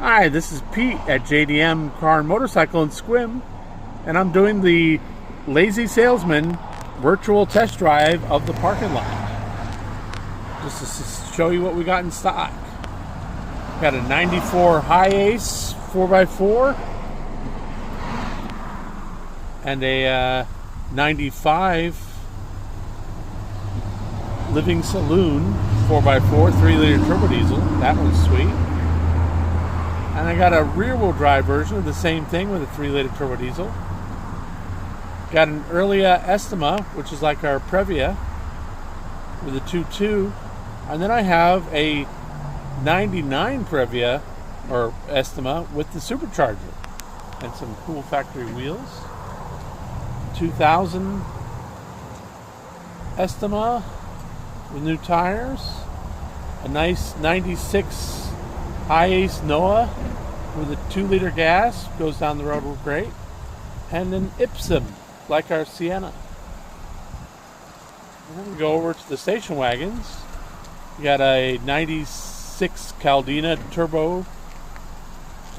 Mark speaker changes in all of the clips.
Speaker 1: Hi, this is Pete at JDM Car and Motorcycle in Sequim, and I'm doing the Lazy Salesman virtual test drive of the parking lot. Just to show you what we got in stock. Got a 94 High Ace 4x4 and a 95 Living Saloon 4x4 3-liter turbo diesel. That one's sweet. And I got a rear-wheel drive version of the same thing with a 3-liter turbo diesel. Got an Earlia Estima, which is like our Previa, with a 2.2. And then I have a 99 Previa, or Estima, with the supercharger. And some cool factory wheels. 2000 Estima with new tires. A nice 96 High Ace Noah with a 2-liter gas, goes down the road real great, and an Ipsum like our Sienna. And then we go over to the station wagons. We got a 96 Caldina Turbo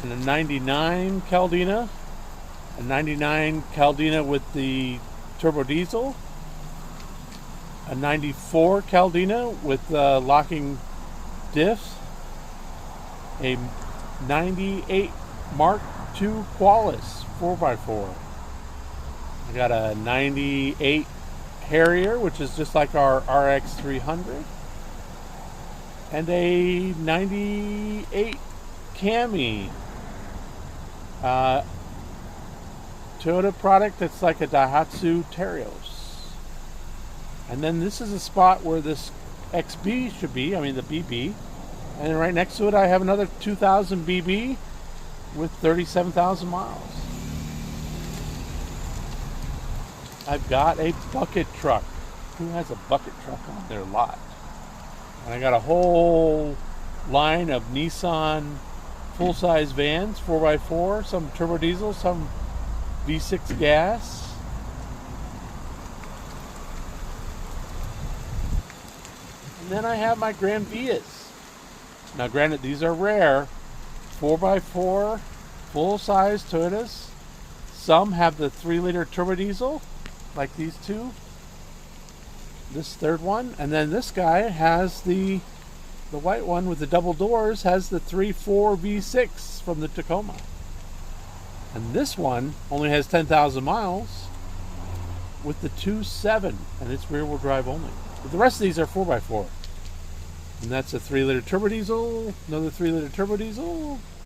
Speaker 1: and a 99 Caldina, a 99 Caldina with the turbo diesel, a 94 Caldina with locking diffs, a 98 Mark II Qualis 4x4. I got a 98 Harrier, which is just like our RX 300, and a 98 Cami, Toyota product that's like a Daihatsu Terios. And then this is a spot where this XB should be, I mean the BB. And then right next to it, I have another 2000 BB with 37,000 miles. I've got a bucket truck. Who has a bucket truck on their lot? And I got a whole line of Nissan full-size vans, 4x4, some turbo diesel, some V6 gas. And then I have my Grand Vias. Now granted, these are rare, 4x4, full-size Toyotas. Some have the 3-liter turbo diesel, like these two. This third one. And then this guy has the white one with the double doors, has the 3.4 V6 from the Tacoma. And this one only has 10,000 miles with the 2.7, and it's rear-wheel drive only. But the rest of these are 4x4. And that's a 3-liter turbo diesel, another 3-liter turbo diesel,